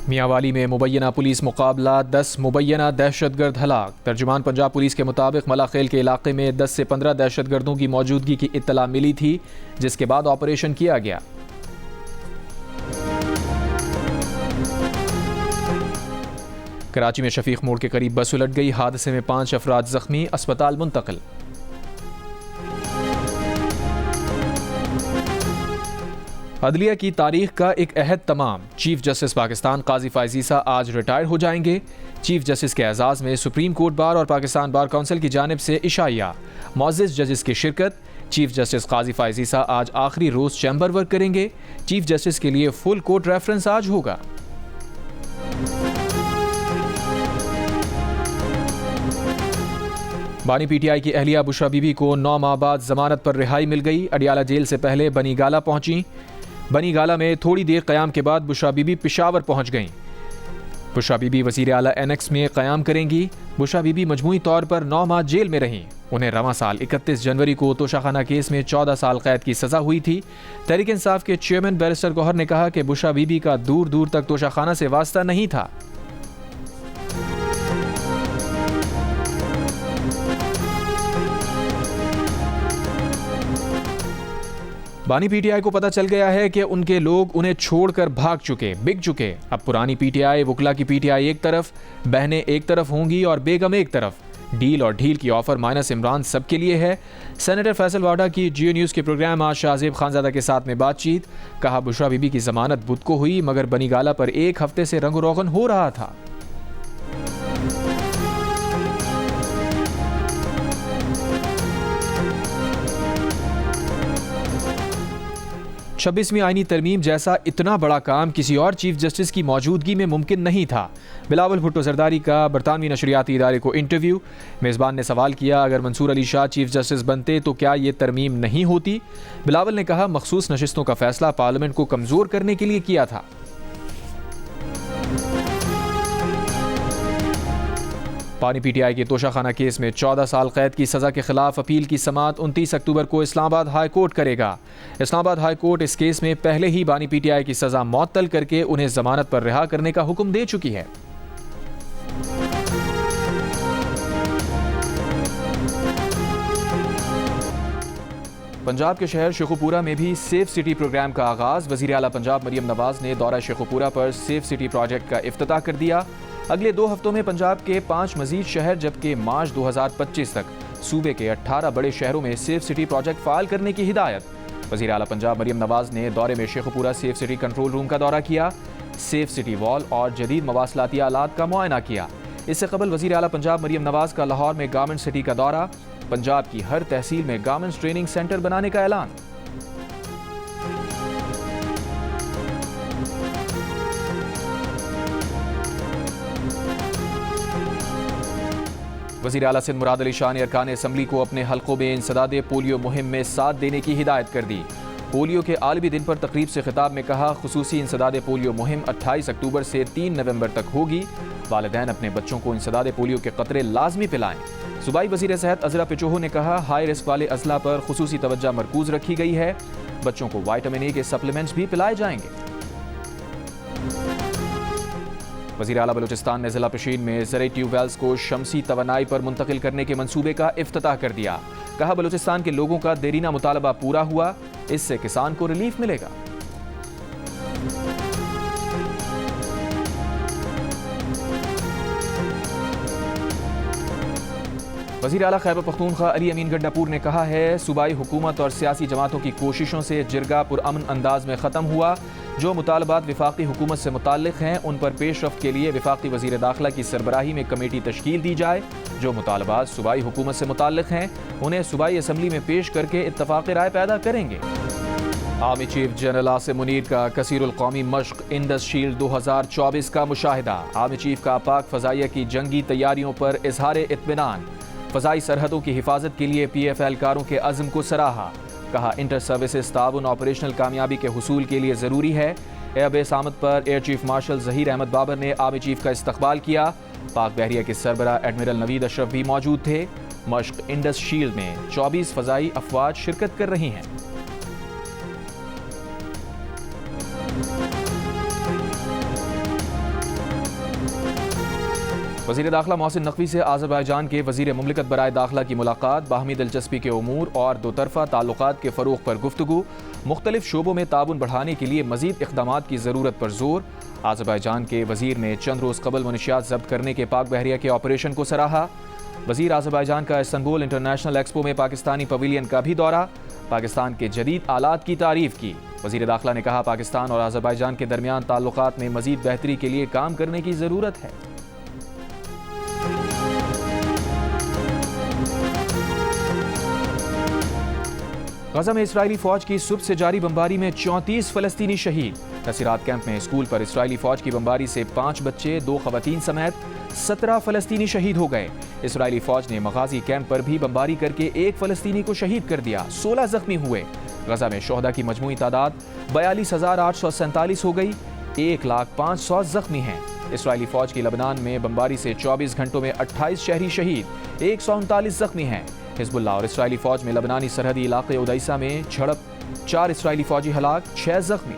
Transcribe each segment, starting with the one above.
मियांवाली में मुबैना पुलिस मुकाबला, 10 मुबैना दहशतगर्द हलाक। तर्जुमान पंजाब पुलिस के मुताबिक मलाखेल के इलाके में 10 से 15 दहशतगर्दों की मौजूदगी की इत्तला मिली थी, जिसके बाद ऑपरेशन किया गया। कराची में शफीक मोड़ के करीब बस उलट गई, हादसे में 5 अफराद जख्मी, अस्पताल मुंतकिल। अदलिया की तारीख का एक अहद तमाम, चीफ जस्टिस पाकिस्तान काजी फ़ाइज़ ईसा आज रिटायर हो जाएंगे। चीफ जस्टिस के एजाज़ में सुप्रीम कोर्ट बार और पाकिस्तान बार काउंसिल की जानिब से इशाइया, मुअज़्ज़िज़ जजेस की शिरकत। चीफ जस्टिस काजी फ़ाइज़ ईसा आज आखिरी रोज़ चैम्बर वर्क करेंगे। चीफ जस्टिस के लिए फुल कोर्ट रेफरेंस आज होगा। बानी पीटीआई की अहलिया बुशरा बीबी को 9 माह बाद जमानत पर रिहाई मिल गई। अडियाला जेल से पहले बनी गाला पहुंची। बनी गाला में थोड़ी देर क़याम के बाद बुशरा बीबी पेशावर पहुंच गईं। बुशरा बीबी वज़ीर आला एनेक्स में क़याम करेंगी। बुशरा बीबी मजमूई तौर पर 9 माह जेल में रहीं। उन्हें रवां साल 31 जनवरी को तोशाखाना केस में 14 साल कैद की सज़ा हुई थी। तहरीक इंसाफ के चेयरमैन बैरिस्टर गौहर ने कहा कि बुशरा बीबी का दूर दूर तक तोशाखाना से वास्ता नहीं था। बानी पीटीआई को पता चल गया है कि उनके लोग उन्हें छोड़कर भाग चुके, बिक चुके। अब पुरानी पीटीआई, वकला की पीटीआई एक तरफ, बहनें एक तरफ होंगी और बेगम एक तरफ। डील और ढील की ऑफर माइनस इमरान सबके लिए है। सेनेटर फैसल वाडा की जियो न्यूज़ के प्रोग्राम आज शाहजेब खानजादा के साथ में बातचीत। कहा बुशरा बीबी की जमानत बुध को हुई, मगर बनी गाला पर एक हफ्ते से रंग रोगन हो रहा था। छब्बीसवीं आईनी तरमीम जैसा इतना बड़ा काम किसी और चीफ जस्टिस की मौजूदगी में मुमकिन नहीं था। बिलावल भुट्टो जरदारी का बरतानवी नशरियाती इदारे को इंटरव्यू। मेज़बान ने सवाल किया, अगर मंसूर अली शाह चीफ जस्टिस बनते तो क्या ये तरमीम नहीं होती? बिलावल ने कहा, मखसूस नशिस्तों का फैसला पार्लियामेंट को कमज़ोर करने के लिए किया था। पानी पीटीआई के तोशाखाना केस में 14 साल कैद की सज़ा के खिलाफ अपील की समाअत 29 अक्टूबर को इस्लामाबाद हाई कोर्ट करेगा। इस्लामाबाद हाई कोर्ट इस केस में पहले ही बानी पीटीआई की सज़ा मुअत्तल करके उन्हें जमानत पर रिहा करने का हुक्म दे चुकी है। पंजाब के शहर शेखुपुरा में भी सेफ सिटी प्रोग्राम का आगाज़। वज़ीर आला पंजाब मरियम नवाज ने दौरा शेखुपुरा पर सेफ सिटी प्रोजेक्ट का इफ्तिताह कर दिया। अगले 2 हफ्तों में पंजाब के 5 मजीद शहर, जबकि मार्च 2025 तक सूबे के 18 बड़े शहरों में सेफ सिटी प्रोजेक्ट फाल करने की हिदायत। वज़ीर आला पंजाब मरियम नवाज ने दौरे में Sheikhupura safe city control room का दौरा किया। सेफ सिटी वॉल और जदीद मवासलाती आलात का मुआयना किया। इससे कबल वज़ीर आला पंजाब मरियम नवाज का लाहौर में गारमेंट सिटी का दौरा। पंजाब की हर तहसील में गारमेंट्स ट्रेनिंग सेंटर बनाने का ऐलान। वज़ीर आला सिंध मुराद अली शाह ने अरकान असम्बली को अपने हल्कों में इंसदादे पोलियो मुहिम में साथ देने की हिदायत कर दी। पोलियो के आलमी दिन पर तकरीब से खिताब में कहा, खुसूसी इंसदादे पोलियो मुहिम 28 अक्टूबर से 3 नवंबर तक होगी। वालिदैन अपने बच्चों को इंसदादे पोलियो के कतरे लाजमी पिलाएं। सूबाई वज़ीर सेहत अज़रा पिचोहो ने कहा, हाई रिस्क वाले अजला पर खुसूसी तवज्जो मरकूज रखी गई है। बच्चों को विटामिन ए के सप्लीमेंट्स भी पिलाए जाएंगे। वज़ीर आला बलूचिस्तान ने ज़िला पशीन में ज़रई ट्यूबवेल्स को शमसी तवानाई पर मुंतकिल करने के मंसूबे का इफ्तिताह कर दिया। कहा, बलूचिस्तान के लोगों का देरीना मुतालबा पूरा हुआ, इससे किसान को रिलीफ मिलेगा। वज़ीर आला खैबर पख्तूनख्वा अली अमीन गंडापुर ने कहा है, सूबाई हुकूमत और सियासी जमातों की कोशिशों से जिरगा पुरअमन अंदाज में ख़त्म हुआ। जो मुतालबात विफाकी हुकूमत से मुताल्लिक़ हैं उन पर पेशरफ्त के लिए विफाकी वज़ीर दाखिला की सरबराही में कमेटी तश्कील दी जाए। जो मुतालबात सूबाई हुकूमत से मुताल्लिक़ हैं उन्हें सूबाई असम्बली में पेश करके इत्तफ़ाक़ राय पैदा करेंगे। Army chief general Asim Munir का कसीरुल कौमी मश्क इंडस शील्ड 2024 का मुशाहिदा। आर्मी चीफ का पाक फ़ज़ाइया की जंगी तैयारियों पर इज़हार इत्मीनान। फ़ज़ाई सरहदों की हिफाजत के लिए PF एहलकारों के अज़्म को सराहा। कहा, इंटर सर्विसेज ताउन ऑपरेशनल कामयाबी के हुसूल के लिए ज़रूरी है। एयरबेस आमद पर air chief marshal Zaheer Ahmed Babar ने आर्मी चीफ का इस्तकबाल किया। पाक बहरिया के सरबराह एडमिरल नवीद अशरफ भी मौजूद थे। मश्क इंडस शील्ड में 24 फ़ज़ाई अफवाज शिरकत कर रही हैं। वज़ीर दाखिला मोहसिन नकवी से आज़रबाईजान के वज़ीर मुमलिकत बराए दाखिला की मुलाकात, बाहमी दिलचस्पी के उमूर और दो तरफ़ा ताल्लुकात के फ़रोग़ पर गुफ्तगू, मुख्तलिफ शोबों में ताउन बढ़ाने के लिए मज़ीद इक़दामात की ज़रूरत पर जोर। आज़रबाईजान के वज़ीर ने चंद रोज़ कबल मनशियात ज़ब्त करने के पाक बहरिया के ऑपरेशन को सराहा। वज़ीर आज़रबाईजान का इस्तांबुल इंटरनेशनल एक्सपो में पाकिस्तानी पवेलियन का भी दौरा, पाकिस्तान के जदीद आलात की तारीफ़ की। वज़ीर दाखिला ने कहा, पाकिस्तान और आज़रबाईजान के दरमियान ताल्लुकात में मज़ीद बेहतरी के लिए काम करने की ज़रूरत है। गजा में इसराइली फौज की सुबह से जारी बमबारी में 34 फलस्तीनी शहीद। नसीरात कैंप में स्कूल पर इसराइली फौज की बमबारी से 5 बच्चे, 2 खवातीन समेत 17 फलस्तीनी शहीद हो गए। इसराइली फौज ने मगाजी कैंप पर भी बमबारी करके 1 फलस्तीनी को शहीद कर दिया, 16 जख्मी हुए। गजा में शोहदा की मजमूई तादाद 42,847 हो गई, 1,05,000 जख्मी हैं। इसराइली फौज की लबनान में बमबारी से 24 घंटों में 28 शहरी शहीद, 139 जख्मी हैं। हिजबुल्लाह और इसराइली फौज में लबनानी सरहदी इलाके उदैसा में झड़प, 4 इसराइली फौजी हलाक, 6 जख्मी।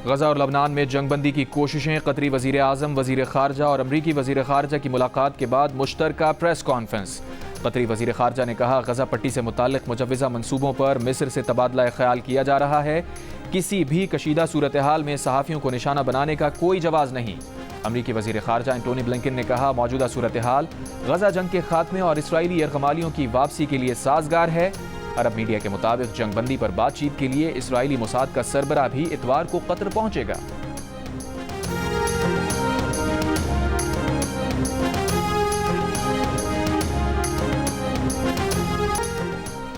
गजा और लबनान में जंगबंदी की कोशिशें, कतरी वज़ीर आज़म, वज़ीर ख़ारजा और अमरीकी वज़ीर ख़ारजा की मुलाकात के बाद मुश्तरका प्रेस कॉन्फ्रेंस। कतरी वज़ीर ख़ारजा ने कहा, गजा पट्टी से मुताल्लिक़ मुजव्वज़ा मंसूबों पर मिस्र से तबादला ख्याल किया जा रहा है। किसी भी कशीदा सूरत हाल में सहाफ़ियों को निशाना बनाने का कोई जवाज़ नहीं। अमरीकी वज़ीर ख़ारजा एंटोनी ब्लिंकन ने कहा, मौजूदा सूरत हाल गजा जंग के खात्मे और इसराइली यरगमालियों की वापसी के लिए साजगार है। अरब मीडिया के मुताबिक जंगबंदी पर बातचीत के लिए इसराइली मोसाद का सरबराह भी इतवार को कतर पहुंचेगा।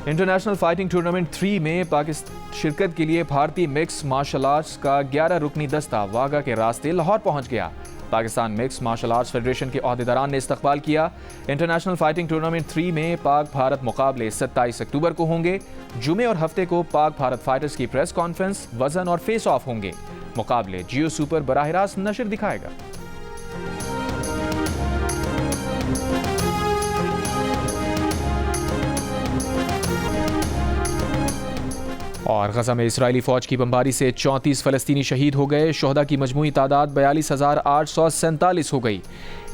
इंटरनेशनल फाइटिंग टूर्नामेंट 3 में पाकिस्तान शिरकत के लिए भारतीय मिक्स मार्शल आर्ट्स का 11 रुकनी दस्ता वाघा के रास्ते लाहौर पहुंच गया। Pakistan mix martial arts federation के ओहदेदारान ने इस्तकबाल किया। इंटरनेशनल फाइटिंग टूर्नामेंट 3 में पाक भारत मुकाबले 27 अक्टूबर को होंगे। जुमे और हफ्ते को पाक भारत फाइटर्स की प्रेस कॉन्फ्रेंस, वजन और फेस ऑफ होंगे। मुकाबले जियो सुपर बराह रास्त नशर दिखाएगा। और गजा में इसराइली फौज की बमबारी से 34 फलस्तीनी शहीद हो गए। शोहदा की मजमूई तादाद 42,847 हो गई,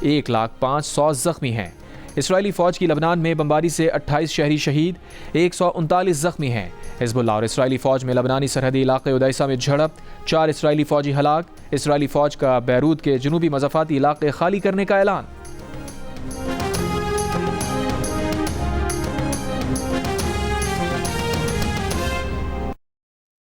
1,05,000 जख्मी हैं। इसराइली फौज की लबनान में बमबारी से 28 शहरी शहीद, 139 जख्मी हैं। हिजबुल्लाह और इसराइली फौज में लबनानी सरहदी इलाके उदैसा में झड़प, 4 इसराइली फौजी हलाक। इसराइली फौज का बैरूत के जनूबी मज़ाफ़ाती इलाके खाली करने का ऐलान।